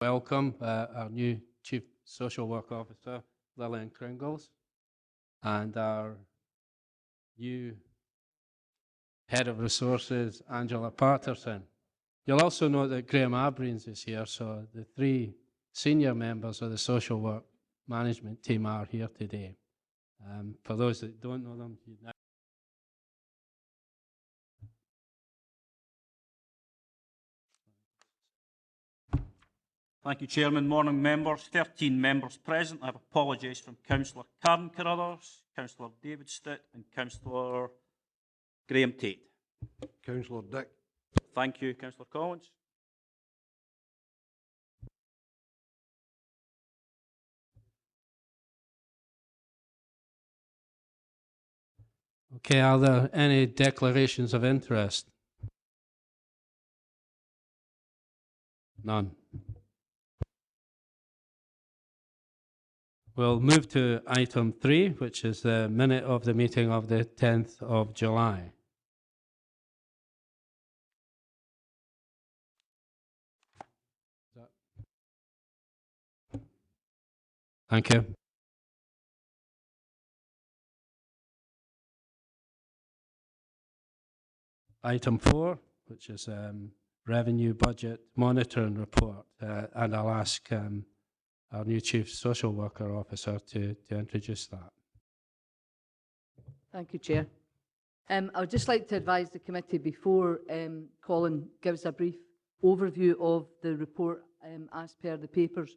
welcome our new Chief Social Work Officer, Lillian Kringles, and our new Head of Resources, Angela Patterson. You'll also note that Graham Abrines is here, so the three senior members of the social work management team are here today. For those that don't know them, Thank you, Chairman. Morning, members. 13 members present. I apologise from Councillor Karen Carruthers, Councillor David Stitt and Councillor Graham Tate. Councillor Dick. Thank you, Councillor Collins. Okay, are there any declarations of interest? None. We'll move to item 3, which is the minute of the meeting of the 10th of July. Thank you. Item 4, which is revenue budget monitoring report, and I'll ask our new Chief Social Worker Officer to introduce that. Thank you, Chair. I would just like to advise the committee before Colin gives a brief overview of the report as per the papers,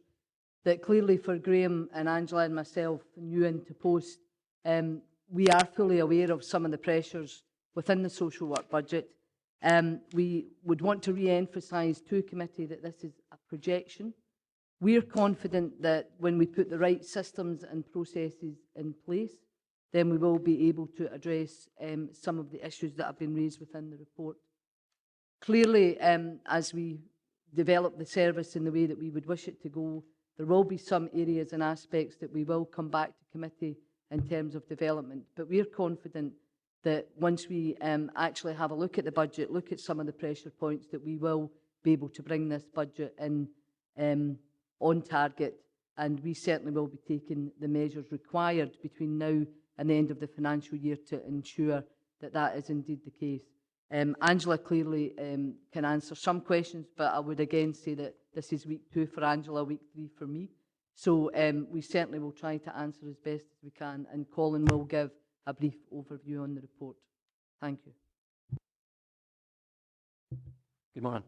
that clearly for Graham and Angela and myself, new into post, we are fully aware of some of the pressures within the social work budget. We would want to re-emphasise to committee that this is a projection. We're confident that when we put the right systems and processes in place, then we will be able to address some of the issues that have been raised within the report. Clearly, as we develop the service in the way that we would wish it to go, there will be some areas and aspects that we will come back to committee in terms of development. But we're confident that once we actually have a look at the budget, look at some of the pressure points, that we will be able to bring this budget in on target, and we certainly will be taking the measures required between now and the end of the financial year to ensure that that is indeed the case. Angela clearly can answer some questions, but I would again say that this is week 2 for Angela, week 3 for me. So we certainly will try to answer as best as we can, and Colin will give a brief overview on the report. Thank you. Good morning.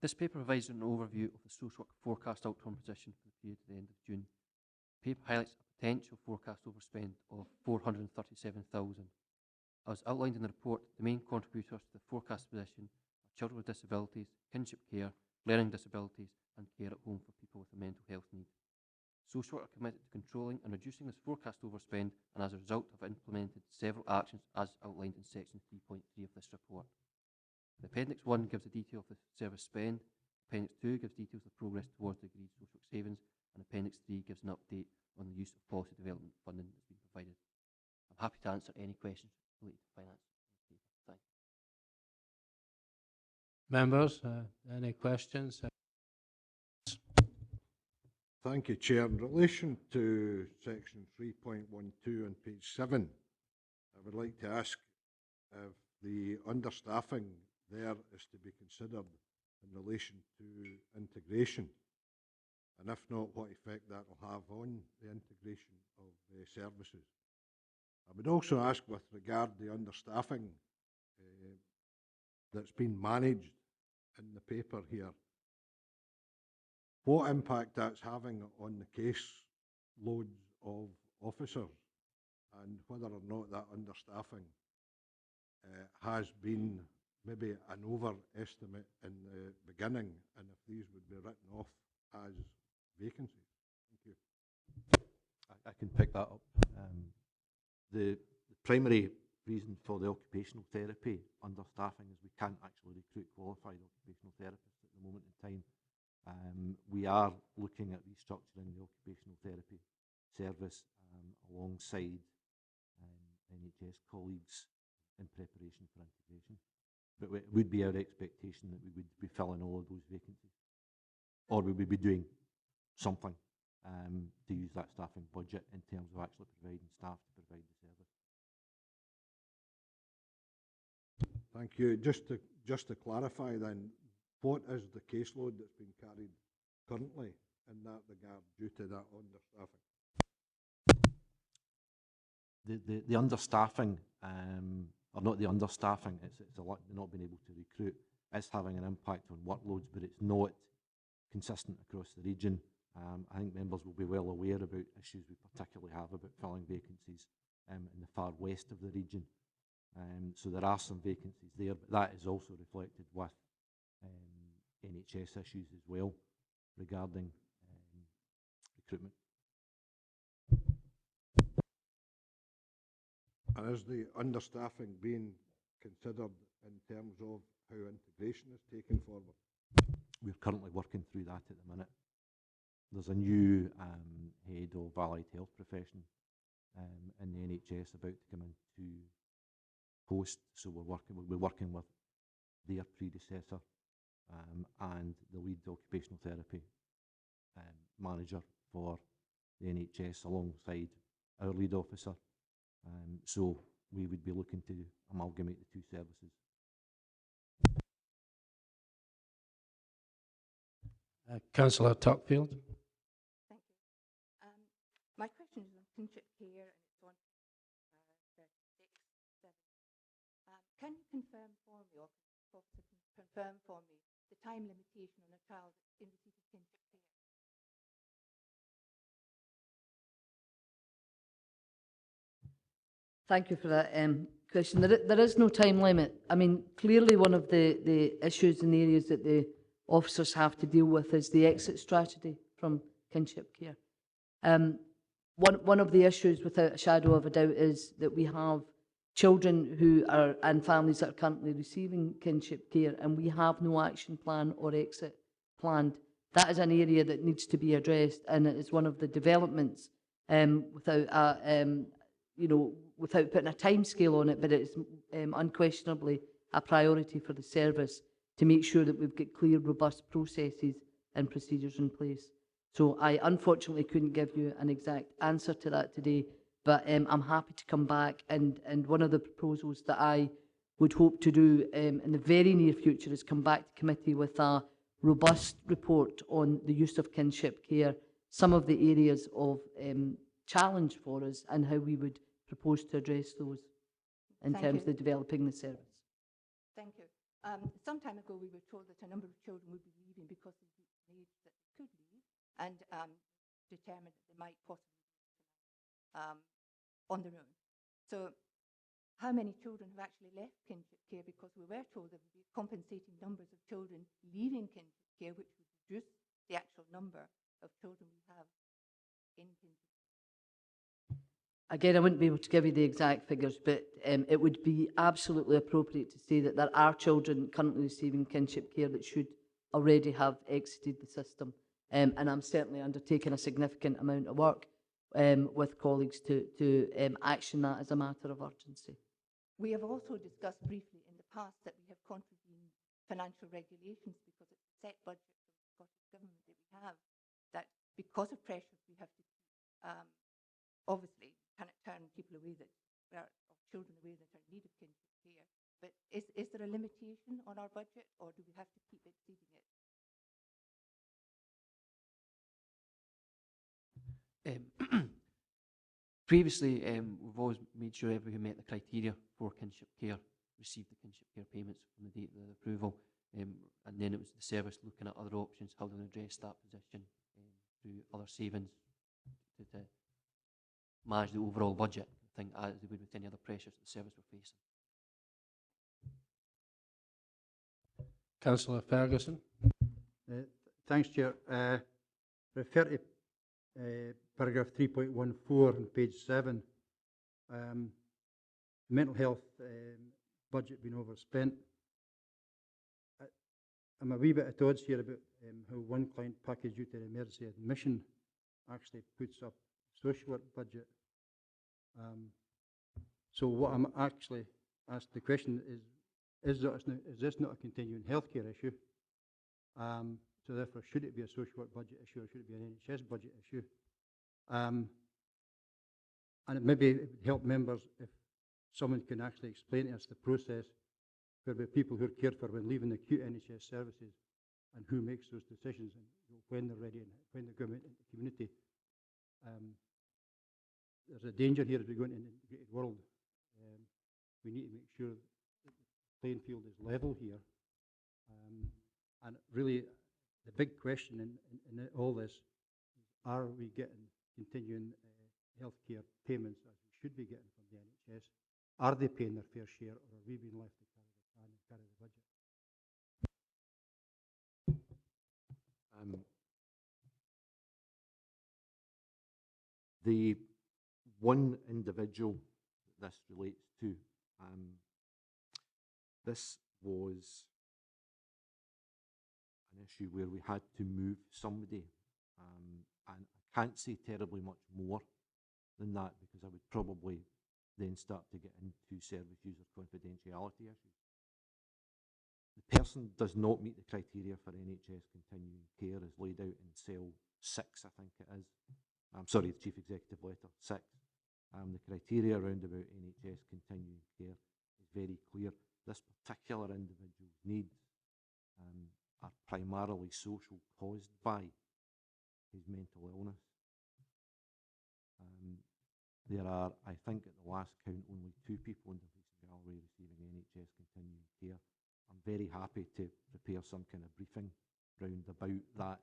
This paper provides an overview of the social work forecast outcome position for the period to the end of June. The paper highlights a potential forecast overspend of $437,000. As outlined in the report, the main contributors to the forecast position are children with disabilities, kinship care, learning disabilities, and care at home for people with a mental health need. Social work are committed to controlling and reducing this forecast overspend, and as a result have implemented several actions as outlined in section 3.3 of this report. The Appendix 1 gives the detail of the service spend, Appendix 2 gives details of progress towards the agreed social work savings, and Appendix 3 gives an update on the use of policy development funding that's been provided. I'm happy to answer any questions related to finance. Thank you. Members, any questions? Thank you, Chair. In relation to section 3.12 on page 7, I would like to ask if the understaffing there is to be considered in relation to integration, and if not, what effect that will have on the integration of services. I would also ask, with regard to the understaffing that's been managed in the paper here, what impact that's having on the case loads of officers, and whether or not that understaffing has been maybe an overestimate in the beginning, and if these would be written off as vacancies. Thank you. I can pick that up. The primary reason for the occupational therapy understaffing is we can't actually recruit qualified occupational therapists at the moment in time. We are looking at restructuring the occupational therapy service alongside NHS colleagues in preparation for integration. But it would be our expectation that we would be filling all of those vacancies. or will we be doing something to use that staffing budget in terms of actually providing staff to provide the service? Thank you. Just to clarify then, what is the caseload that's being carried currently in that regard due to that understaffing? The understaffing, or not the understaffing, it's a lot not being able to recruit. It's having an impact on workloads, but it's not consistent across the region. I think members will be well aware about issues we particularly have about filling vacancies in the far west of the region. So there are some vacancies there, but that is also reflected with NHS issues as well regarding recruitment. And is the understaffing being considered in terms of how integration is taken forward? We're currently working through that at the minute. There's a new head of allied health profession in the NHS about to come into post, so we'll be working with their predecessor and the lead occupational therapy manager for the NHS alongside our lead officer. So we would be looking to amalgamate the two services. Councillor Tuckfield. Thank you. My question is on kinship care, and it's on 36.7. Can you confirm for me, or confirm for me, the time limitation on a child in receipt of kinship care? Thank you for that question. There is no time limit. I mean, clearly one of the issues and areas that the officers have to deal with is the exit strategy from kinship care. One of the issues, without a shadow of a doubt, is that we have children who are, and families that are currently receiving kinship care, and we have no action plan or exit planned. That is an area that needs to be addressed, and it is one of the developments without putting a time scale on it, but it's unquestionably a priority for the service to make sure that we've got clear, robust processes and procedures in place. So I unfortunately couldn't give you an exact answer to that today, but I'm happy to come back, and one of the proposals that I would hope to do in the very near future is come back to committee with a robust report on the use of kinship care, some of the areas of challenge for us, and how we would propose to address those in terms of developing the service. Thank you. Some time ago, we were told that a number of children would be leaving because of the age that they could leave, and determined that they might possibly on their own. So how many children have actually left kinship care? Because we were told there would be compensating numbers of children leaving kinship care, which would reduce the actual number of children we have in kinship. Again, I wouldn't be able to give you the exact figures, but it would be absolutely appropriate to say that there are children currently receiving kinship care that should already have exited the system. And I'm certainly undertaking a significant amount of work with colleagues to action that as a matter of urgency. We have also discussed briefly in the past that we have contravened financial regulations because it's a set budget from the Scottish Government that we have, that because of pressures we have to keep, obviously cannot turn people away that are, or children away that are in need of kinship care. But is there a limitation on our budget, or do we have to keep exceeding it? Previously, we've always made sure everyone who met the criteria for kinship care received the kinship care payments from the date of the approval, and then it was the service looking at other options, how to address that position through other savings to manage the overall budget, I think, as they would with any other pressures the service were facing. Councillor Ferguson. Thanks, Chair. Refer to paragraph 3.14 on page 7. Mental health budget being overspent. I'm a wee bit at odds here about how one client package due to emergency admission actually puts up social work budget. So what I'm actually asked the question is this not a continuing healthcare issue? So therefore, should it be a social work budget issue or should it be an NHS budget issue? And it maybe it would help members if someone can actually explain to us the process whereby people who are cared for when leaving acute NHS services and who makes those decisions and when they're ready and when they're going into the community. There's a danger here as we go into an integrated world. We need to make sure that the playing field is level here. And really, the big question in all this is, are we getting continuing healthcare payments as we should be getting from the NHS? Are they paying their fair share, or are we being left to carry the can and carry the budget? The one individual that this relates to, this was an issue where we had to move somebody, and I can't say terribly much more than that because I would probably then start to get into service user confidentiality issues. The person does not meet the criteria for NHS continuing care as laid out in cell 6, I think it is. I'm sorry, the Chief Executive Letter 6. The criteria around about NHS continuing care is very clear. This particular individual's needs are primarily social, caused by his mental illness. There are, I think at the last count, only 2 people in Dumfries and Galloway receiving NHS continuing care. I'm very happy to prepare some kind of briefing round about that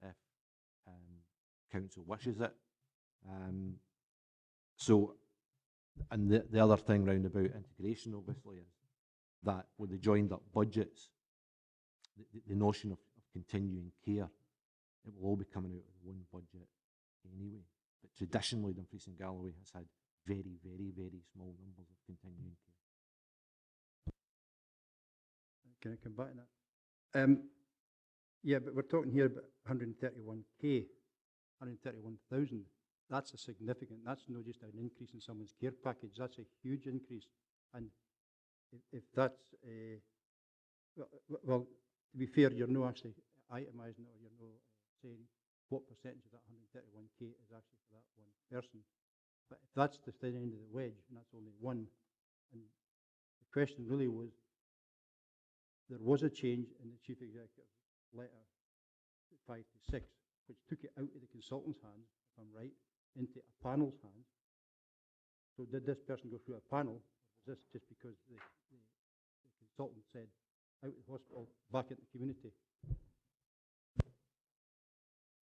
if council wishes it. And the other thing round about integration obviously is that with the joined up budgets, the notion of continuing care, it will all be coming out of one budget anyway. But traditionally, Dumfries and Galloway has had very, very, very small numbers of continuing care. Can I come back to that? Yeah, but we're talking here about 131k, 131,000. That's a significant, that's not just an increase in someone's care package, that's a huge increase. And if that's, well, to be fair, you're not actually itemising it, or you're not saying what percentage of that 131k is actually for that one person. But if that's the thin end of the wedge, and that's only one, and the question really was, there was a change in the Chief Executive's letter 5 to 6, which took it out of the consultant's hands, if I'm right, into a panel's hands. So did this person go through a panel, or was this just because the consultant said, out of the hospital, back into the community?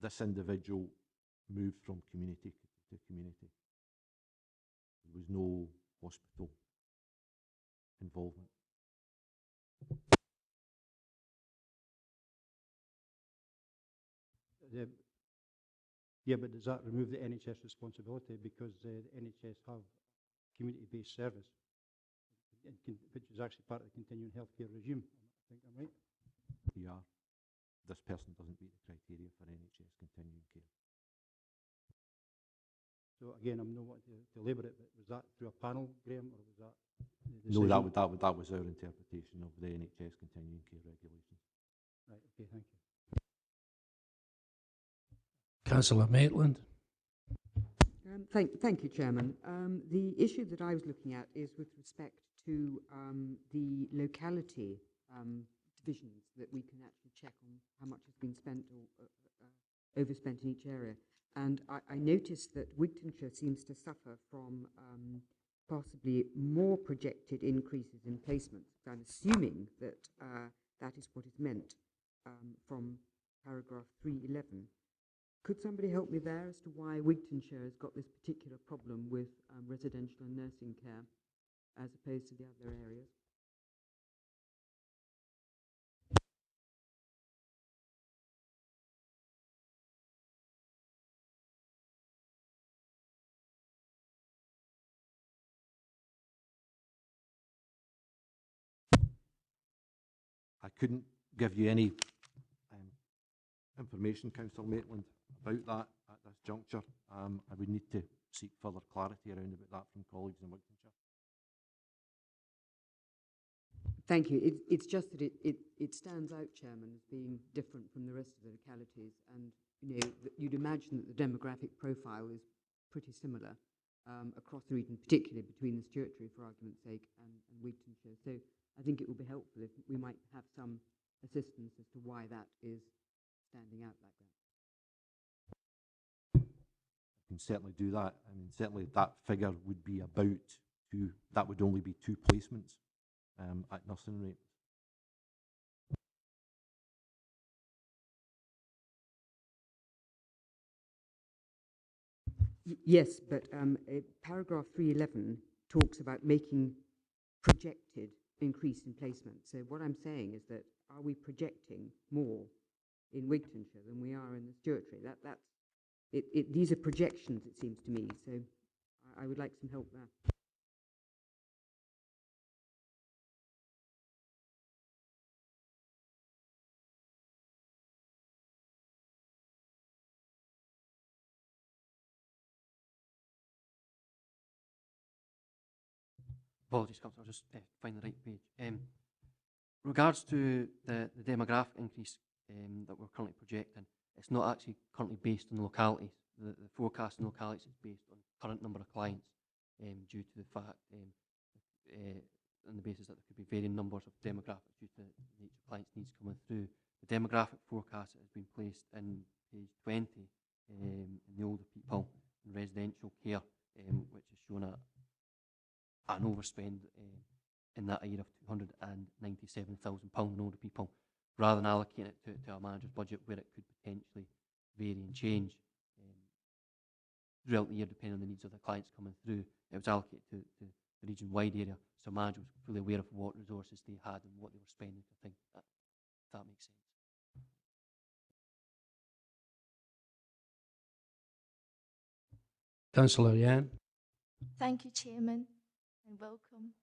This individual moved from community to community. There was no hospital involvement. Yeah, but does that remove the NHS responsibility, because the NHS have community-based service, which is actually part of the continuing healthcare regime? I think I'm right. Yeah, this person doesn't meet the criteria for NHS continuing care. So again, I'm not wanting to labour it, but was that through a panel, Graham, or was that the No, decision? that was our interpretation of the NHS continuing care regulations. Right, okay, thank you. Councillor Maitland. Thank you, Chairman. The issue that I was looking at is with respect to the locality divisions, that we can actually check on how much has been spent or overspent in each area. And I noticed that Wigtonshire seems to suffer from possibly more projected increases in placements. I'm assuming that that is what is meant from paragraph 311. Could somebody help me there as to why Wigtonshire has got this particular problem with residential and nursing care as opposed to the other areas? I couldn't give you any information, Councillor Maitland, about that at this juncture. I would need to seek further clarity around about that from colleagues in Wigtonshire. Thank you. It's just that it stands out, Chairman, as being different from the rest of the localities. And, you know, you'd imagine that the demographic profile is pretty similar across the region, particularly between the Stewartry, for argument's sake, and Wigtonshire. So I think it would be helpful if we might have some assistance as to why that is standing out like that. I can certainly do that. I mean, certainly that figure would be about two, that would only be 2 placements at nursing rate. Yes, but paragraph 311 talks about making projected increase in placement. So what I'm saying is that are we projecting more in Wigtonshire than we are in the Stewartry? These are projections, it seems to me. So I would like some help there. Apologies, Councillor, I'll just find the right page. Regards to the demographic increase that we're currently projecting, it's not actually currently based on the localities. The forecast in localities is based on current number of clients due to the fact, on the basis that there could be varying numbers of demographics due to the nature of clients' needs coming through. The demographic forecast has been placed in page 20 in the older people in residential care, which is shown an overspend in that year of £297,000 on older people, rather than allocating it to a manager's budget where it could potentially vary and change throughout the year depending on the needs of the clients coming through. It was allocated to the region-wide area, so managers were fully aware of what resources they had and what they were spending. I think that makes sense. Councillor Yan. Thank you, Chairman, and welcome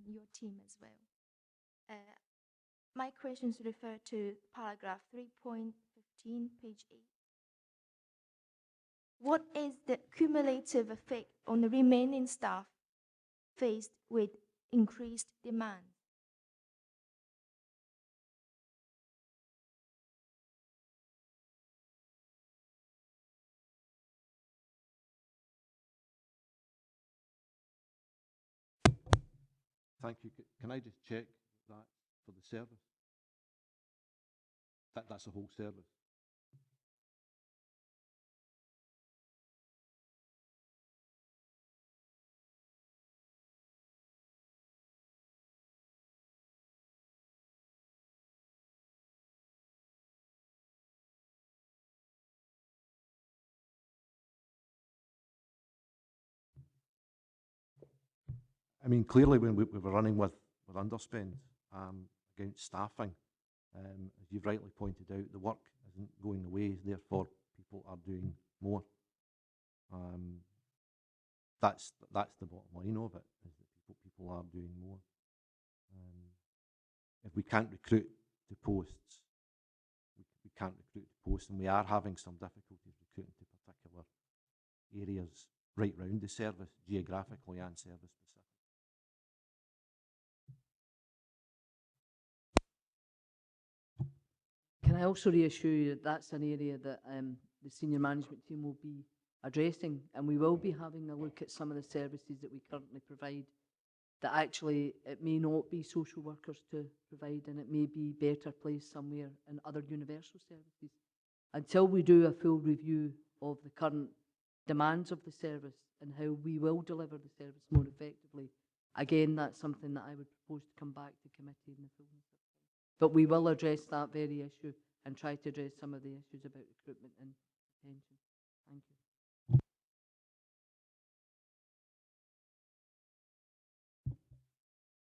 your team as well. My questions refer to paragraph 3.15, page 8. What is the cumulative effect on the remaining staff faced with increased demand? Thank you. Can I just check that for the service? That's the whole service. I mean, clearly when we were running with underspend against staffing, as you've rightly pointed out, the work isn't going away, therefore people are doing more. That's the bottom line of it, is that people are doing more. If we can't recruit to posts, we can't recruit to posts, and we are having some difficulties recruiting to particular areas right round the service, geographically and service specific. Can I also reassure you that that's an area that the senior management team will be addressing, and we will be having a look at some of the services that we currently provide that actually it may not be social workers to provide, and it may be better placed somewhere in other universal services. Until we do a full review of the current demands of the service and how we will deliver the service more effectively, again, that's something that I would propose to come back to committee in the fullness of time. But we will address that very issue and try to address some of the issues about recruitment and retention. Thank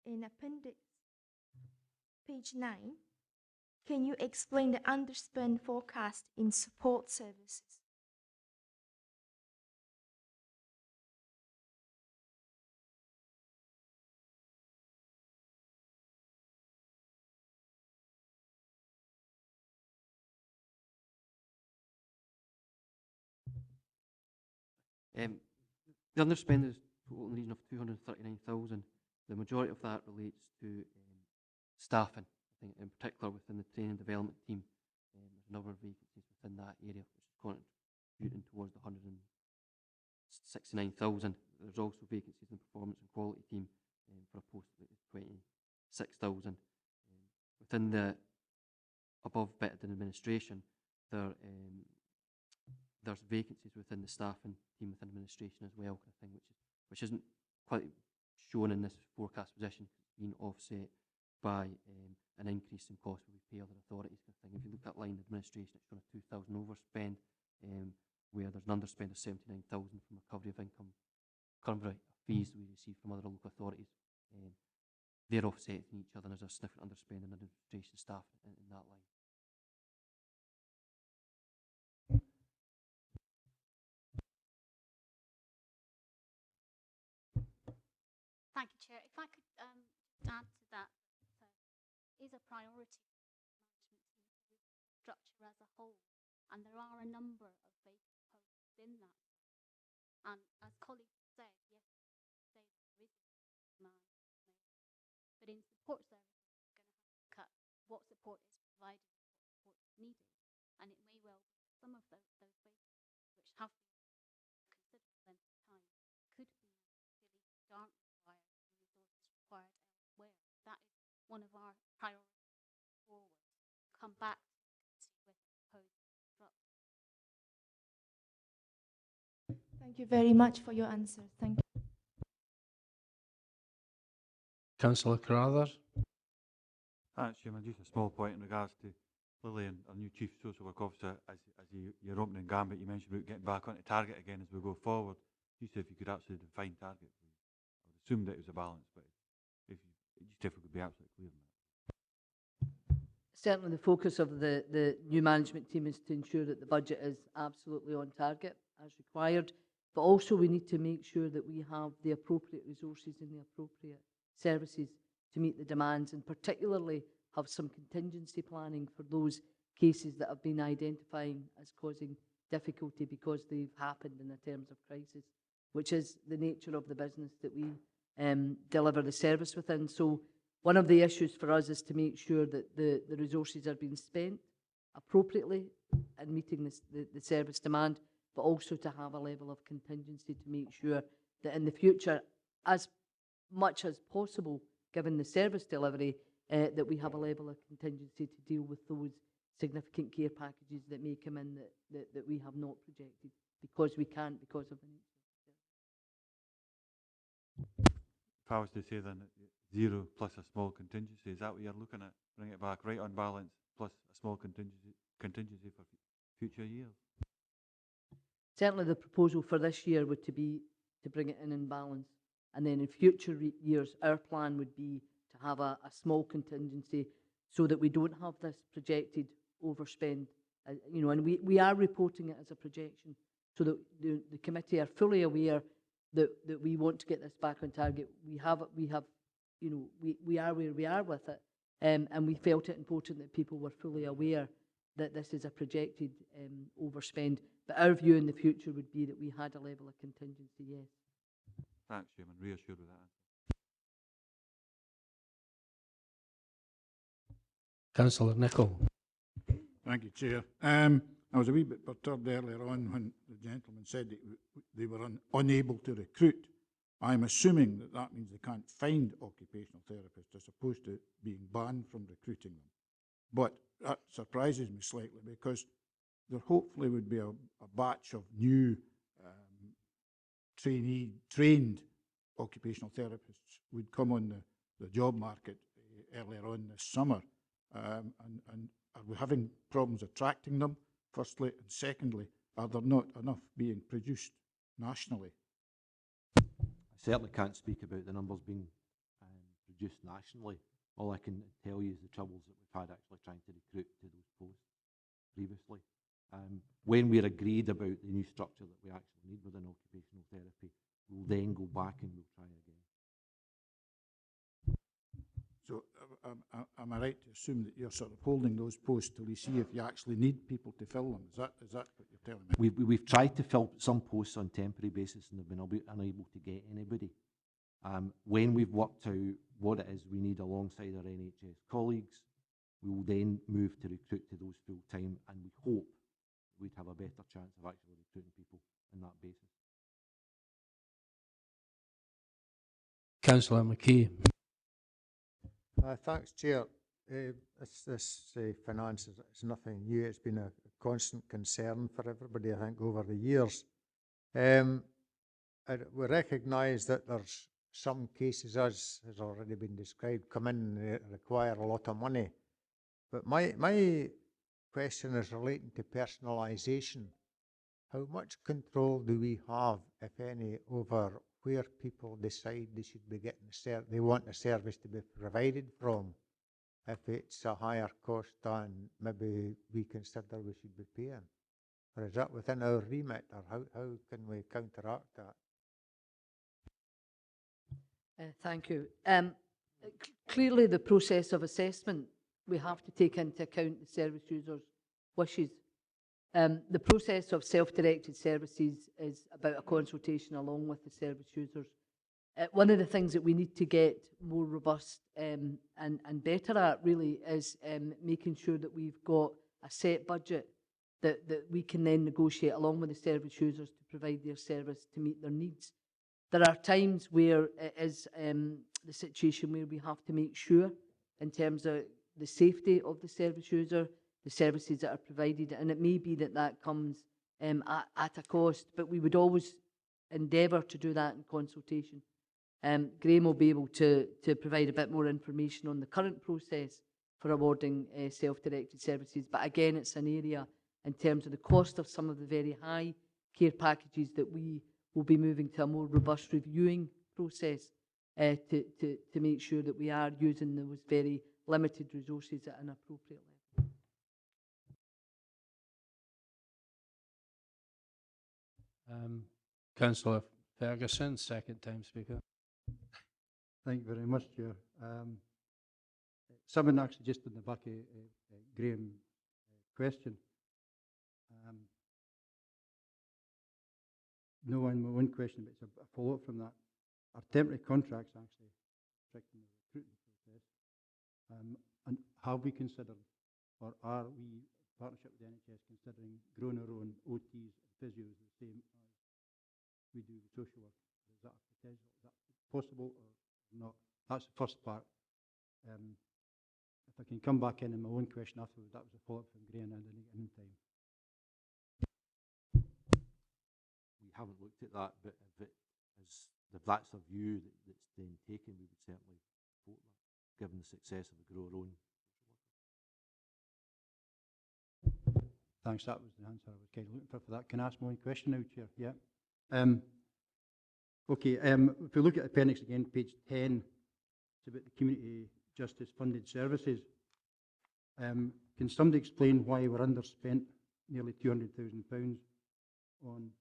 you. In appendix page 9, can you explain the underspend forecast in support services? The underspend is total in the region of 239,000. The majority of that relates to staffing, I think in particular within the training and development team, there's a number of vacancies within that area, which is contributing towards the 169,000. There's also vacancies in the performance and quality team for a post that is 26,000. Within the above bit in administration, there's vacancies within the staffing team within administration as well, kind of thing, which isn't quite shown in this forecast position, being offset by an increase in cost where we pay other authorities, kind of thing. If you look at line administration, it's showing a 2,000 overspend, where there's an underspend of 79,000 from recovery of income, recovery of fees we receive from other local authorities. They're offsetting each other, and there's a significant underspend in administration staff in that line. Thank you, Chair. If I could add to that, is a priority management team structure as a whole, and there are a number of vacant posts within that. And as colleagues said, yes, say there is a demand, but in support services, we're going to have to cut what support is provided, what support is needed, and it may well be that some of those vacancies, which have been considered length of time, could be deleted, aren't required, and resources required elsewhere. That is one of our priorities forward. Come back to the committee with a proposed structure. Thank you very much for your answer. Thank you. Councillor Carruthers. Thanks, Chairman. Just a small point in regards to Lillian, our new Chief Social Work Officer. As your opening gambit, you mentioned about getting back onto target again as we go forward. Just if you could actually define target, please. I would assume that it was a balance, but if we could be absolutely clear on that. Certainly the focus of the new management team is to ensure that the budget is absolutely on target as required, but also we need to make sure that we have the appropriate resources and the appropriate services to meet the demands, and particularly have some contingency planning for those cases that have been identifying as causing difficulty because they've happened in the terms of crisis, which is the nature of the business that we deliver the service within. So one of the issues for us is to make sure that the resources are being spent appropriately and meeting the service demand, but also to have a level of contingency to make sure that in the future, as much as possible, given the service delivery, that we have a level of contingency to deal with those significant care packages that may come in that we have not projected because we can't, because of the nature of the service. If I was to say then that 0 plus a small contingency, is that what you're looking at? Bring it back right on balance plus a small contingency for future years? Certainly the proposal for this year would be to bring it in balance. And then in future years, our plan would be to have a small contingency so that we don't have this projected overspend. And we are reporting it as a projection so that the committee are fully aware that we want to get this back on target. We are where we are with it, and we felt it important that people were fully aware that this is a projected overspend. But our view in the future would be that we had a level of contingency, yes. Thanks, Chairman. Reassured with that. Councillor Nicholl. Thank you, Chair. I was a wee bit perturbed earlier on when the gentleman said that they were unable to recruit. I'm assuming that means they can't find occupational therapists as opposed to being banned from recruiting them. But that surprises me slightly because there hopefully would be a batch of new trained occupational therapists would come on the job market earlier on this summer. And are we having problems attracting them, firstly? And secondly, are there not enough being produced nationally? I certainly can't speak about the numbers being produced nationally. All I can tell you is the troubles that we've had actually trying to recruit to those posts previously. When we're agreed about the new structure that we actually need within occupational therapy, we'll then go back and we'll try again. So am I right to assume that you're sort of holding those posts till you see if you actually need people to fill them? Is that what you're telling me? We've tried to fill some posts on temporary basis and have been unable to get anybody. When we've worked out what it is we need alongside our NHS colleagues, we will then move to recruit to those full-time, and we hope we'd have a better chance of actually recruiting people on that basis. Councillor McKee. Thanks, Chair. This finance is nothing new. It's been a constant concern for everybody, I think, over the years. We recognise that there's some cases, as has already been described, come in and require a lot of money. But my question is relating to personalisation. How much control do we have, if any, over where people decide they should be getting they want the service to be provided from, if it's a higher cost than maybe we consider we should be paying? Or is that within our remit, or how can we counteract that? Thank you. Clearly, the process of assessment, we have to take into account the service users' wishes. The process of self-directed services is about a consultation along with the service users. One of the things that we need to get more robust and better at really is making sure that we've got a set budget that we can then negotiate along with the service users to provide their service to meet their needs. There are times where it is the situation where we have to make sure, in terms of the safety of the service user, the services that are provided, and it may be that that comes at a cost, but we would always endeavour to do that in consultation. Graham will be able to provide a bit more information on the current process for awarding self-directed services, but again, it's an area in terms of the cost of some of the very high care packages that we will be moving to a more robust reviewing process to make sure that we are using those very limited resources at an appropriate level. Councillor Ferguson, second time speaker. Thank you very much, Chair. Someone actually just in the back of Graham's question. No one, my one question, but it's a follow-up from that. Our temporary contracts actually affecting the recruitment process. And have we considered, or are we, in partnership with the NHS, considering growing our own OTs and physios the same as we do with social work? Is that a potential? Is that possible or not? That's the first part. If I can come back in my own question afterwards, that was a follow-up from Graham and I didn't get in time. We haven't looked at that, but if that's a view that's then taken, we would certainly support that, given the success of the Grow Our Own. Thanks, that was the answer I was kind of looking for that. Can I ask my own question now, Chair? Yeah. Okay, if we look at appendix again, page 10, it's about the community justice funded services. Can somebody explain why we're underspent nearly £200,000 on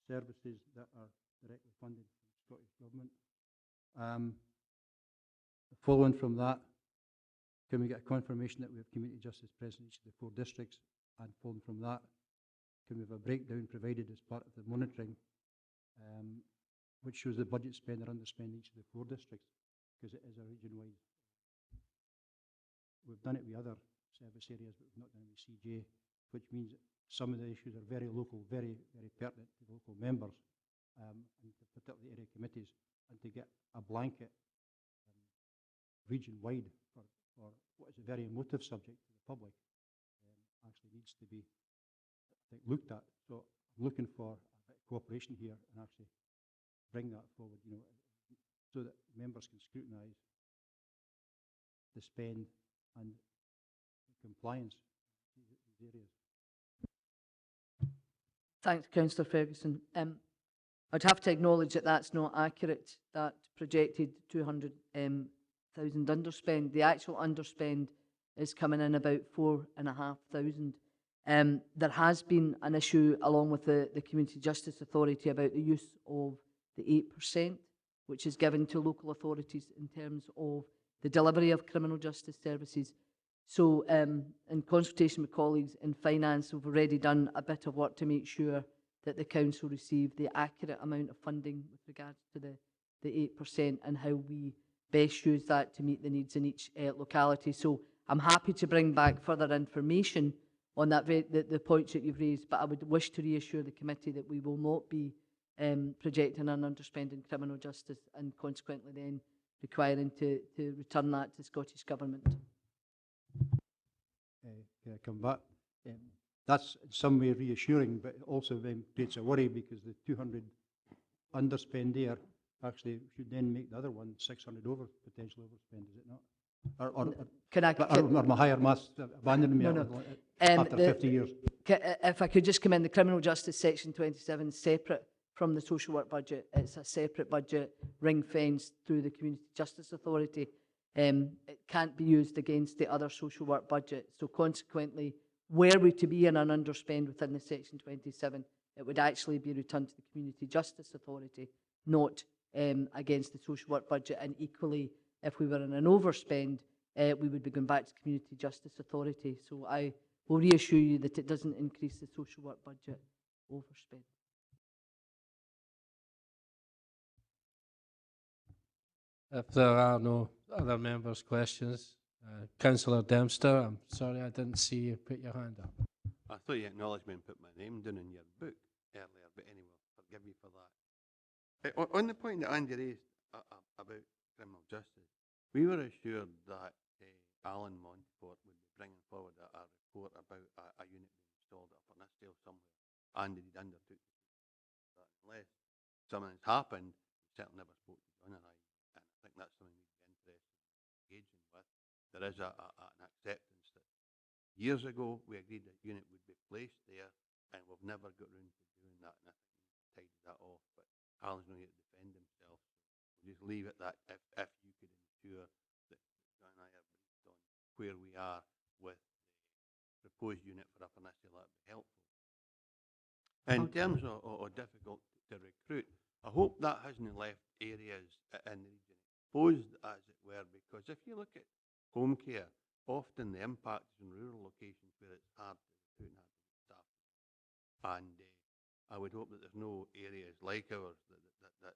services that are directly funded from the Scottish Government? Following from that, can we get a confirmation that we have community justice present in each of the 4 districts? And following from that, can we have a breakdown provided as part of the monitoring, which shows the budget spend or underspend in each of the 4 districts, because it is a region-wide. We've done it with other service areas, but we've not done it with CJ, which means that some of the issues are very local, very, very pertinent to local members, and to particularly area committees, and to get a blanket region-wide for what is a very emotive subject to the public actually needs to be, I think, looked at. So I'm looking for a bit of cooperation here and actually bring that forward, you know, so that members can scrutinise the spend and the compliance in these areas. Thanks, Councillor Ferguson. I'd have to acknowledge that that's not accurate, that projected 200,000 underspend. The actual underspend is coming in about 4,500. There has been an issue along with the Community Justice Authority about the use of the 8%, which is given to local authorities in terms of the delivery of criminal justice services. So in consultation with colleagues in finance, we've already done a bit of work to make sure that the council receive the accurate amount of funding with regards to the the 8% and how we best use that to meet the needs in each locality. So I'm happy to bring back further information on that the points that you've raised, but I would wish to reassure the committee that we will not be projecting an underspend in criminal justice and consequently then requiring to return that to Scottish Government. Can I come back? That's in some way reassuring, but it also then creates a worry because the 200 underspend there actually should then make the other one 600 potential overspend, is it not? Or my higher maths abandoning me after 50 years? If I could just come in, the criminal justice section 27 is separate from the social work budget. It's a separate budget, ring-fenced through the Community Justice Authority. It can't be used against the other social work budget. So consequently, were we to be in an underspend within the section 27, it would actually be returned to the Community Justice Authority, not against the social work budget. And equally, if we were in an overspend, we would be going back to Community Justice Authority. So I will reassure you that it doesn't increase the social work budget overspend. If there are no other members' questions, Councillor Dempster, I'm sorry I didn't see you put your hand up. I thought you acknowledged me and put my name down in your book earlier, but anyway, forgive me for that. On the point that Andy raised about criminal justice, we were assured that Alan Montfort would be bringing forward a report about a unit being installed up on this scale somewhere, and he'd undertook that. Unless something has happened, we certainly never spoke to John and I think that's something we'd be interested in engaging with. There is an acceptance that years ago we agreed that unit would be placed there, and we've never got round to doing that, and I think we need to tidy that off. But Alan's not here to defend himself, so we'll just leave it that if you could ensure that John and I are briefed on where we are with the proposed unit for Upper Nissy, that would be helpful. In terms of difficult to recruit, I hope that hasn't left areas in the region exposed, as it were, because if you look at home care, often the impact is in rural locations where it's hard to recruit and hard to get staff. And I would hope that there's no areas like ours that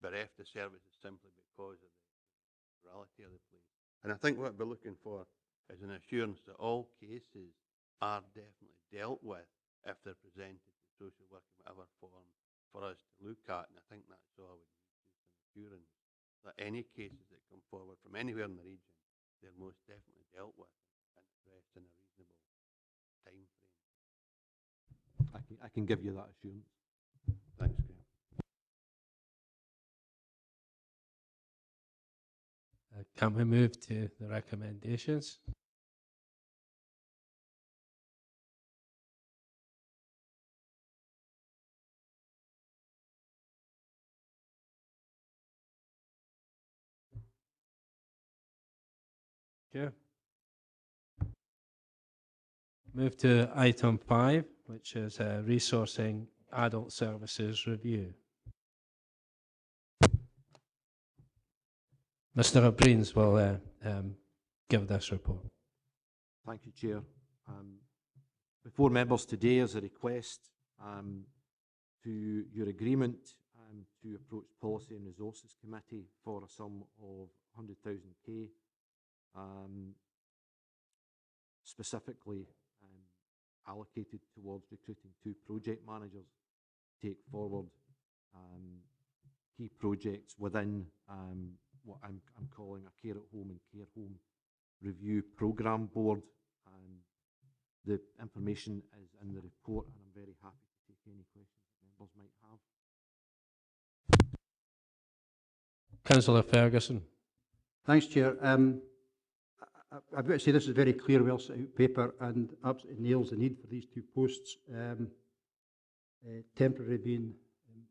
bereft the services simply because of the rurality of the place. And I think what we're looking for is an assurance that all cases are definitely dealt with if they're presented to social work in whatever form for us to look at. And I think that's all we need, just an assurance that any cases that come forward from anywhere in the region, they're most definitely dealt with and addressed in a reasonable time frame. I can give you that assurance. Thanks, Graham. Can we move to the recommendations? Okay. Move to item 5, which is resourcing adult services review. Mr. O'Briens will give this report. Thank you, Chair. Before members today is a request to your agreement to approach Policy and Resources Committee for a sum of 100,000 specifically allocated towards recruiting 2 project managers to take forward key projects within what I'm calling a care at home and care home review programme board. The information is in the report, and I'm very happy to take any questions that members might have. Councillor Ferguson. Thanks, Chair. I've got to say this is very clear, well set out paper, and absolutely nails the need for these 2 posts. Temporary being,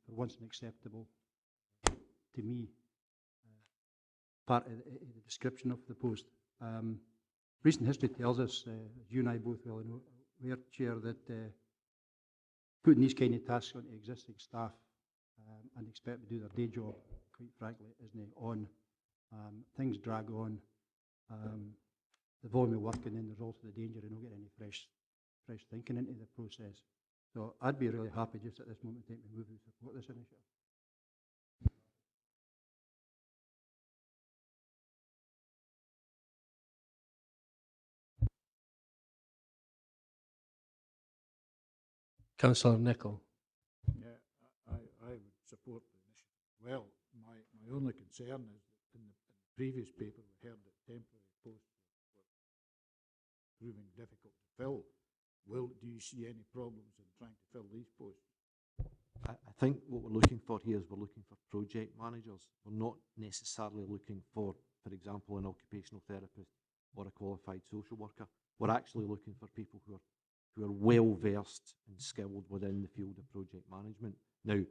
for once, unacceptable to me, part of the description of the post. Recent history tells us, as you and I both well know, aware, Chair, that putting these kind of tasks on existing staff and expect to do their day job, quite frankly, isn't on. Things drag on. The volume of work, and then there's also the danger of not getting any fresh thinking into the process. So I'd be really happy just at this moment in time to move and support this initiative. Councillor Nicholl. Yeah, I would support the initiative. Well, my only concern is that in the previous paper we heard that temporary posts were proving difficult to fill. Do you see any problems in trying to fill these posts? I think what we're looking for here is we're looking for project managers. We're not necessarily looking for example, an occupational therapist or a qualified social worker. We're actually looking for people who are well versed and skilled within the field of project management. Now,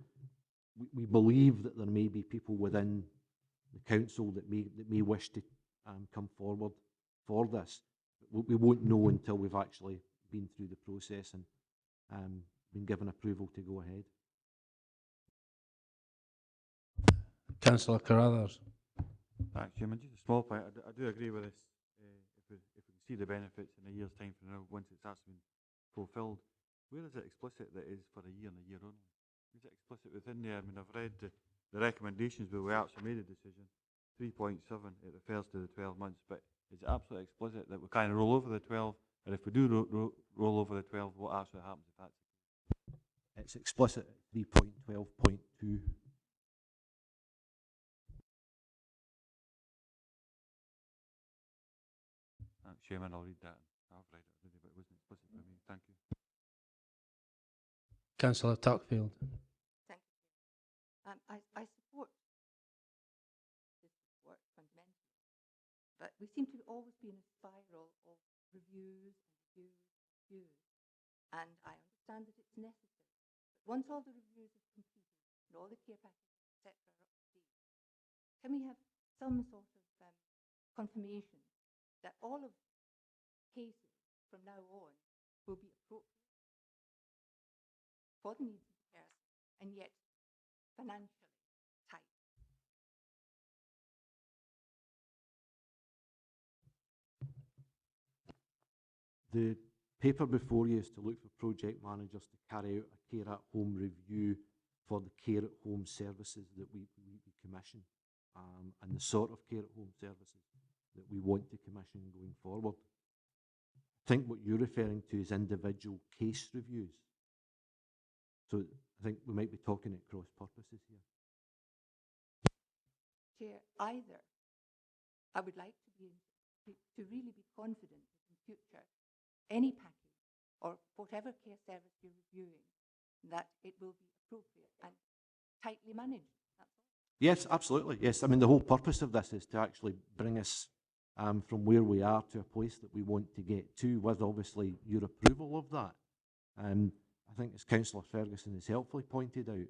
we believe that there may be people within the council that may wish to come forward for this. But we won't know until we've actually been through the process and been given approval to go ahead. Councillor Carruthers. Thanks, Chairman. Just a small point. I do agree with this. If we can see the benefits in a year's time from now, once it's actually been fulfilled, where is it explicit that it is for a year and a year only? Is it explicit within there? I mean, I've read the recommendations, but we actually made a decision. 3.7, it refers to the 12 months, but is it absolutely explicit that we kind of roll over the 12? And if we do roll over the 12, what actually happens if that's? It's explicit at 3.12.2. Chairman, I'll read that. I've read it already, but it wasn't explicit for me. Thank you. Councillor Tuckfield. Thank you. I support this report fundamentally, but we seem to always be in a spiral of reviews and reviews. And I understand that it's necessary. But once all the reviews are completed and all the care packages, etc., are up to date, can we have some sort of confirmation that all of cases from now on will be appropriate for the needs of the person and yet financially tight? The paper before you is to look for project managers to carry out a care at home review for the care at home services that we commission and the sort of care at home services that we want to commission going forward. I think what you're referring to is individual case reviews. So I think we might be talking at cross purposes here. Chair, either I would like to really be confident that in future any package or whatever care service you're reviewing, that it will be appropriate and tightly managed. That's all. Yes, absolutely. Yes, I mean the whole purpose of this is to actually bring us from where we are to a place that we want to get to, with obviously your approval of that. I think as Councillor Ferguson has helpfully pointed out,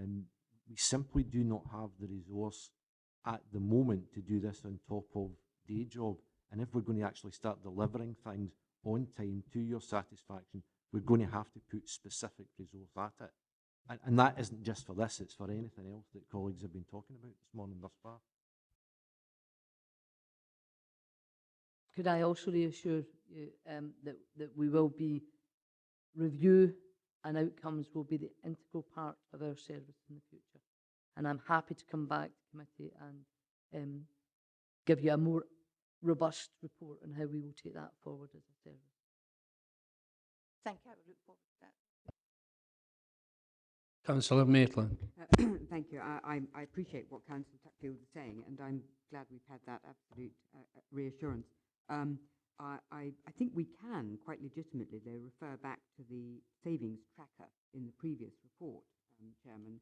we simply do not have the resource at the moment to do this on top of day job. And if we're going to actually start delivering things on time to your satisfaction, we're going to have to put specific resource at it. And that isn't just for this, it's for anything else that colleagues have been talking about this morning thus far. Could I also reassure you that we will be review and outcomes will be the integral part of our service in the future. And I'm happy to come back to committee and give you a more robust report on how we will take that forward as a service. Thank you. I will look forward to that. Councillor Maitland. Thank you. I appreciate what Councillor Tuckfield is saying, and I'm glad we've had that absolute reassurance. I think we can, quite legitimately, though, refer back to the savings tracker in the previous report, Chairman,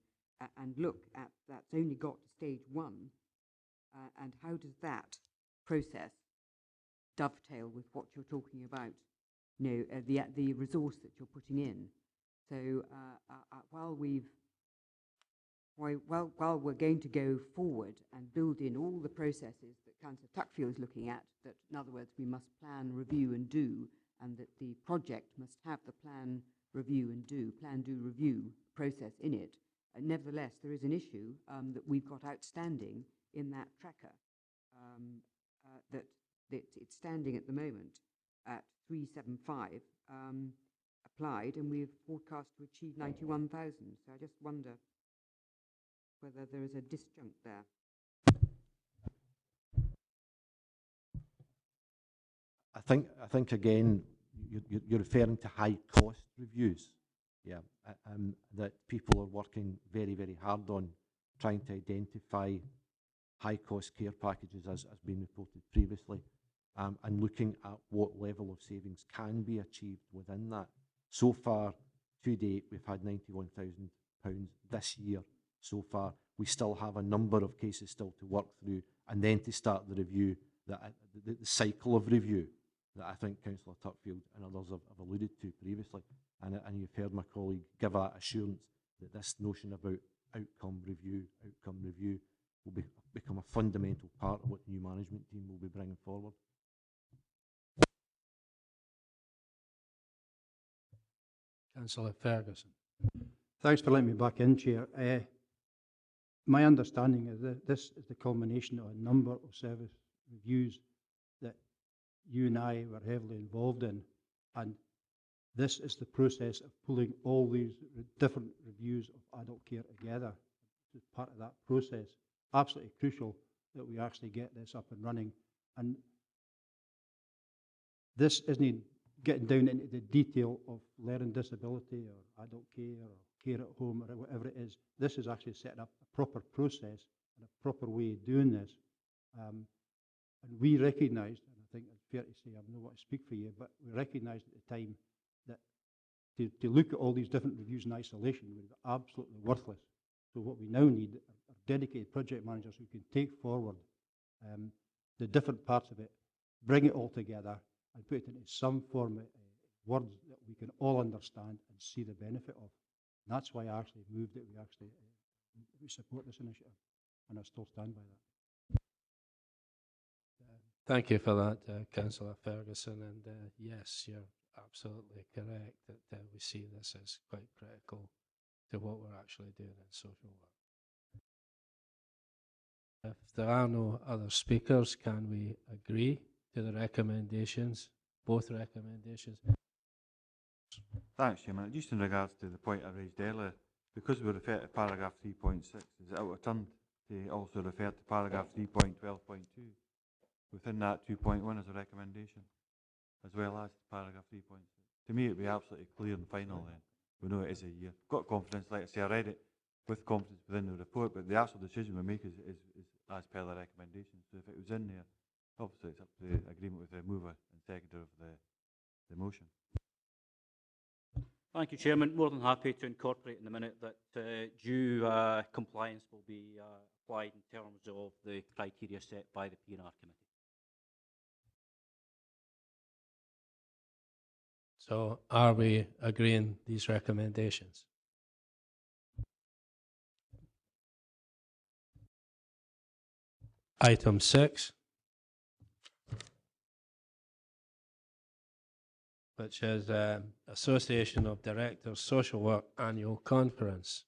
and look at that's only got to stage 1, and how does that process dovetail with what you're talking about, the resource that you're putting in. So while we're going to go forward and build in all the processes that Councillor Tuckfield is looking at, that in other words we must plan, review and do, and that the project must have the plan, review and do, plan, do, review process in it, nevertheless there is an issue that we've got outstanding in that tracker, that it's standing at the moment at 375 applied, and we've forecast to achieve 91,000. So I just wonder whether there is a disjunct there. I think again, you're referring to high cost reviews. Yeah, that people are working very, very hard on trying to identify high-cost care packages, as has been reported previously, and looking at what level of savings can be achieved within that. So far, to date, we've had £91,000 this year so far. We still have a number of cases still to work through, and then to start the review, the cycle of review that I think Councillor Tuckfield and others have alluded to previously. And you've heard my colleague give that assurance that this notion about outcome review will become a fundamental part of what the new management team will be bringing forward. Councillor Ferguson. Thanks for letting me back in, Chair. My understanding is that this is the culmination of a number of service reviews that you and I were heavily involved in, and this is the process of pulling all these different reviews of adult care together as part of that process. Absolutely crucial that we actually get this up and running. And this isn't getting down into the detail of learning disability or adult care or care at home or whatever it is. This is actually setting up a proper process and a proper way of doing this. And we recognised, and I think it's fair to say, I'm not going to speak for you, but we recognised at the time that to look at all these different reviews in isolation would be absolutely worthless. So what we now need are dedicated project managers who can take forward the different parts of it, bring it all together, and put it into some form of words that we can all understand and see the benefit of. And that's why I actually moved that we support this initiative, and I still stand by that. Thank you for that, Councillor Ferguson. And yes, you're absolutely correct that we see this as quite critical to what we're actually doing in social work. If there are no other speakers, can we agree to the recommendations, both recommendations? Thanks, Chairman. Just in regards to the point I raised earlier, because we refer to paragraph 3.6, is it out of turn to also refer to paragraph 3.12.2 within that 2.1 as a recommendation, as well as paragraph 3.6? To me, it would be absolutely clear and final then. We know it is a year. Got confidence, like I say, I read it with confidence within the report, but the actual decision we make is as per the recommendation. So if it was in there, obviously it's up to the agreement with the mover and seconder of the motion. Thank you, Chairman. More than happy to incorporate in the minute that due compliance will be applied in terms of the criteria set by the P&R Committee. So are we agreeing these recommendations? Item 6, which is Association of Directors Social Work Annual Conference.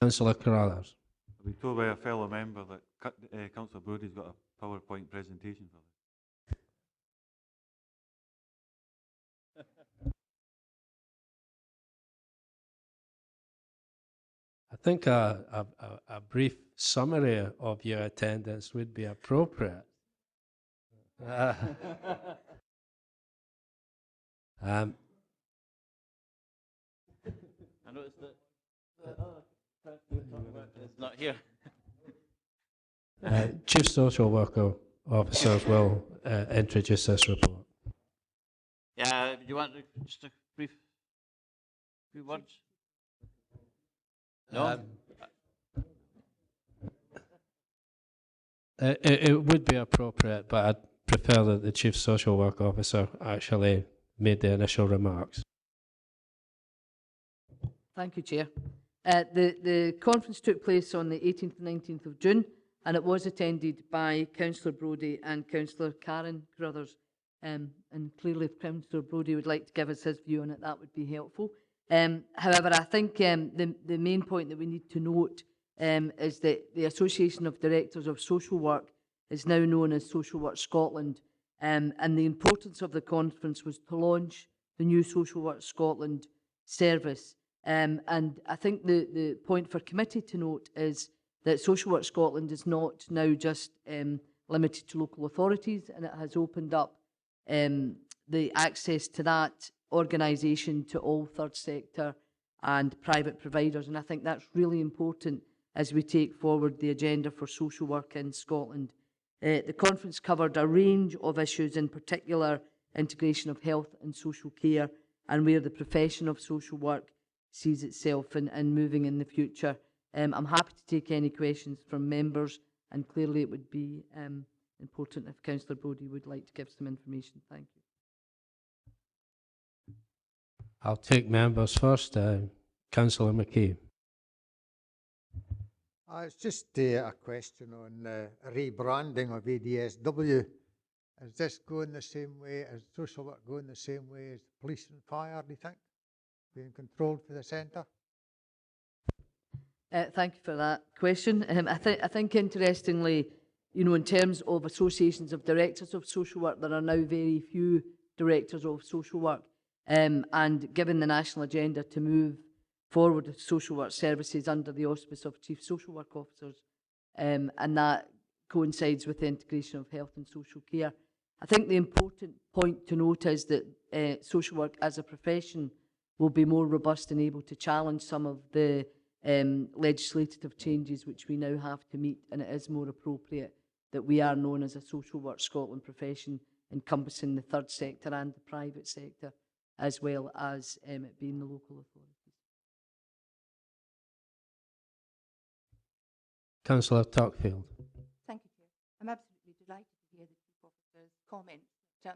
Councillor Carruthers. I've been told by a fellow member that Councillor Brodie's got a PowerPoint presentation for this. I think a brief summary of your attendance would be appropriate. I noticed that it's not here. Chief Social Worker Officers will introduce this report. Yeah, do you want just a brief few words? No? It would be appropriate, but I'd prefer that the Chief Social Work Officer actually made the initial remarks. Thank you, Chair. The conference took place on the 18th and 19th of June, and it was attended by Councillor Brodie and Councillor Karen Carruthers. And clearly, if Councillor Brodie would like to give us his view on it, that would be helpful. However, I think the main point that we need to note is that the Association of Directors of Social Work is now known as Social Work Scotland, and the importance of the conference was to launch the new Social Work Scotland service. And I think the point for committee to note is that Social Work Scotland is not now just limited to local authorities, and it has opened up the access to that organisation to all third sector and private providers. And I think that's really important as we take forward the agenda for social work in Scotland. The conference covered a range of issues, in particular integration of health and social care, and where the profession of social work sees itself in moving in the future. I'm happy to take any questions from members, and clearly it would be important if Councillor Brodie would like to give some information. Thank you. I'll take members first. Councillor McKay. It's just a question on rebranding of ADSW. Is this going the same way, is social work going the same way as police and fire, do you think? Being controlled for the centre? Thank you for that question. I think interestingly, you know, in terms of associations of directors of social work, there are now very few directors of social work. And given the national agenda to move forward with social work services under the auspice of chief social work officers, and that coincides with the integration of health and social care. I think the important point to note is that social work as a profession will be more robust and able to challenge some of the legislative changes which we now have to meet, and it is more appropriate that we are known as a Social Work Scotland profession encompassing the third sector and the private sector, as well as it being the local authorities. Councillor Tuckfield. Thank you, Chair. I'm absolutely delighted to hear the Chief Officer's comment that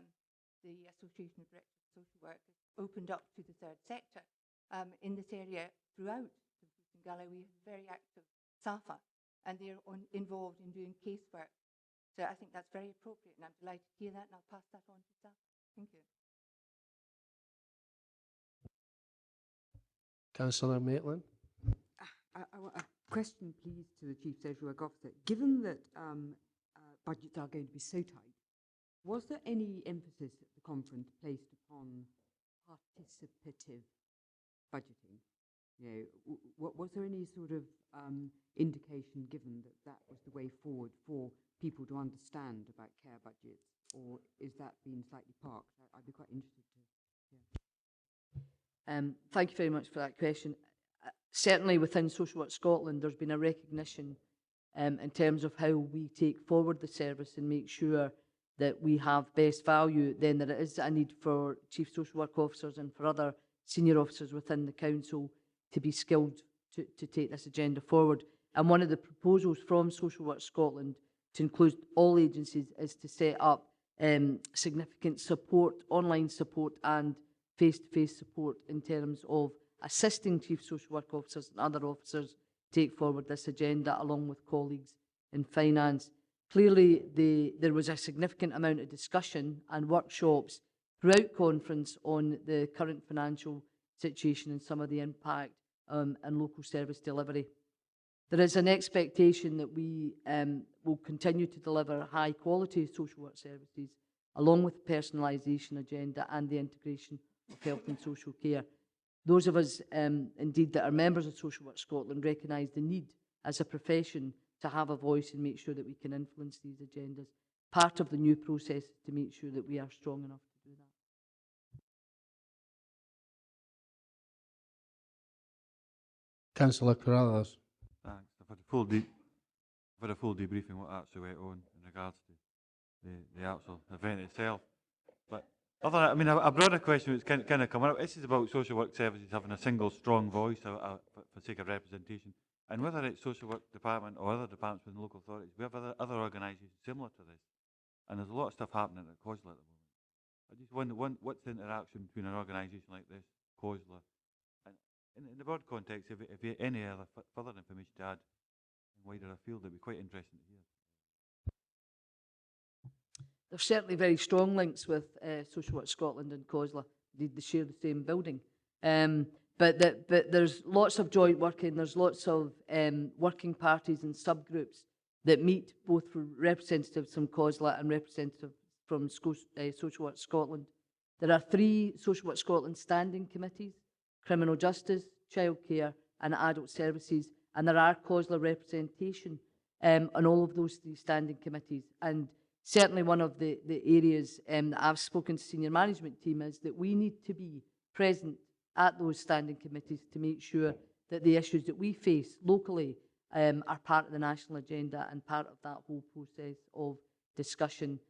the Association of Directors of Social Work has opened up to the third sector. In this area throughout Dumfries and Galloway, we have very active SAFA, and they're involved in doing casework. So I think that's very appropriate, and I'm delighted to hear that, and I'll pass that on to SAFA. Thank you. Councillor Maitland. A question, please, to the Chief Social Work Officer. Given that budgets are going to be so tight, was there any emphasis at the conference placed upon participative budgeting? You know, was there any sort of indication given that that was the way forward for people to understand about care budgets, or is that being slightly parked? I'd be quite interested to hear. Thank you very much for that question. Certainly within Social Work Scotland, there's been a recognition in terms of how we take forward the service and make sure that we have best value. Then there is a need for chief social work officers and for other senior officers within the council to be skilled to take this agenda forward. And one of the proposals from Social Work Scotland to include all agencies is to set up significant support, online support and face-to-face support in terms of assisting chief social work officers and other officers take forward this agenda along with colleagues in finance. Clearly, there was a significant amount of discussion and workshops throughout conference on the current financial situation and some of the impact and local service delivery. There is an expectation that we will continue to deliver high quality social work services along with the personalisation agenda and the integration of health and social care. Those of us, indeed, that are members of Social Work Scotland recognise the need as a profession to have a voice and make sure that we can influence these agendas. Part of the new process is to make sure that we are strong enough to do that. Councillor Carruthers. Thanks. I've had a full debriefing what actually went on in regards to the actual event itself. But other than that, I mean, a broader question that's kind of come up. This is about social work services having a single strong voice for sake of representation. And whether it's social work department or other departments within local authorities, we have other organisations similar to this. And there's a lot of stuff happening at COSLA at the moment. I just wonder, what's the interaction between an organisation like this, COSLA, and in the broad context, if you have any other further information to add in wider afield, it'd be quite interesting to hear. There's certainly very strong links with Social Work Scotland and COSLA. They share the same building. But there's lots of joint working, there's lots of working parties and subgroups that meet, both for representatives from COSLA and representatives from Social Work Scotland. There are 3 Social Work Scotland standing committees: criminal justice, childcare and adult services, and there are COSLA representation on all of those 3 standing committees. And certainly one of the areas that I've spoken to senior management team is that we need to be present at those standing committees to make sure that the issues that we face locally are part of the national agenda and part of that whole process of discussion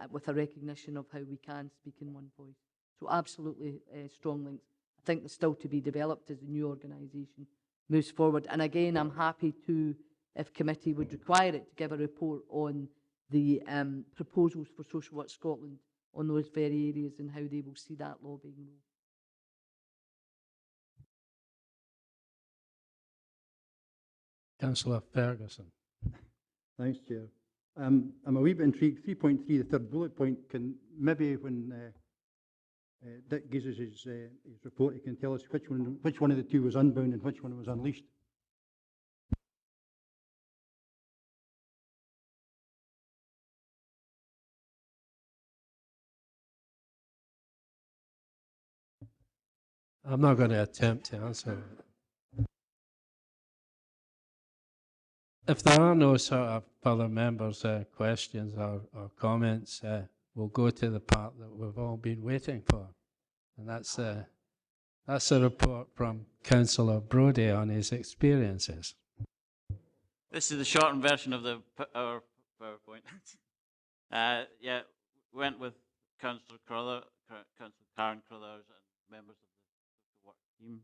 with a recognition of how we can speak in one voice. So absolutely strong links. I think they're still to be developed as the new organisation moves forward. And again, I'm happy to, if committee would require it, to give a report on the proposals for Social Work Scotland on those very areas and how they will see that lobbying role. Councillor Ferguson. Thanks, Chair. I'm a wee bit intrigued. 3.3, the third bullet point, can maybe when Dick gives us his report, he can tell us which one of the two was unbound and which one was unleashed. I'm not going to attempt to answer that. If there are no sort of further members' questions or comments, we'll go to the part that we've all been waiting for. And that's a report from Councillor Brodie on his experiences. This is the shortened version of our PowerPoint. Yeah, went with Councillor Carruthers, Councillor Karen Carruthers and members of the social work team.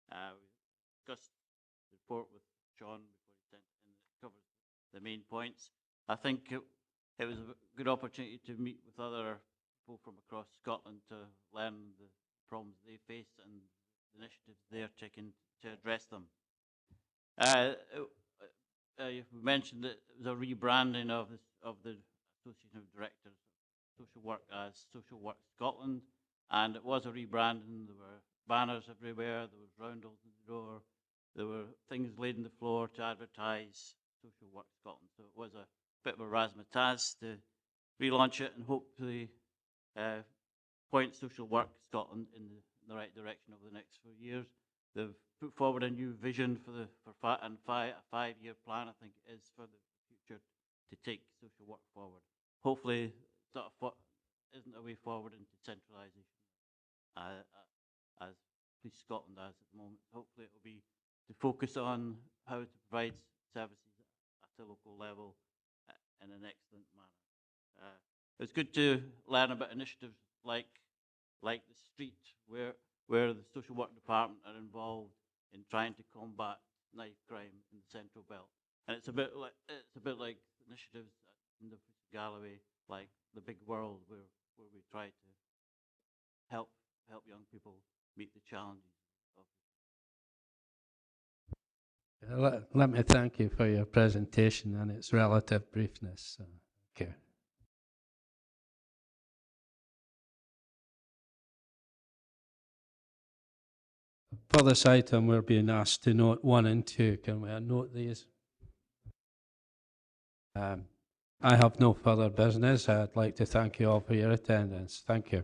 We discussed the report with John before he sent in. It covers the main points. I think it was a good opportunity to meet with other people from across Scotland to learn the problems they face and the initiatives they're taking to address them. You mentioned that it was a rebranding of the Association of Directors of Social Work as Social Work Scotland, and it was a rebranding. There were banners everywhere, there was roundels in the door, there were things laid on the floor to advertise Social Work Scotland. So it was a bit of a razzmatazz to relaunch it and hopefully point Social Work Scotland in the right direction over the next 4 years. They've put forward a new vision for a 5-year plan, I think it is, for the future to take social work forward. Hopefully, sort of isn't a way forward into centralisation as Police Scotland has at the moment. Hopefully, it will be to focus on how to provide services at a local level in an excellent manner. It's good to learn about initiatives like the street, where the social work department are involved in trying to combat knife crime in the Central Belt, and it's a bit like initiatives in Dumfries and Galloway, like the Big World, where we try to help young people meet the challenges of. Let me thank you for your presentation and its relative briefness. Okay. For this item, we're being asked to note 1 and 2. Can we note these? I have no further business. I'd like to thank you all for your attendance. Thank you.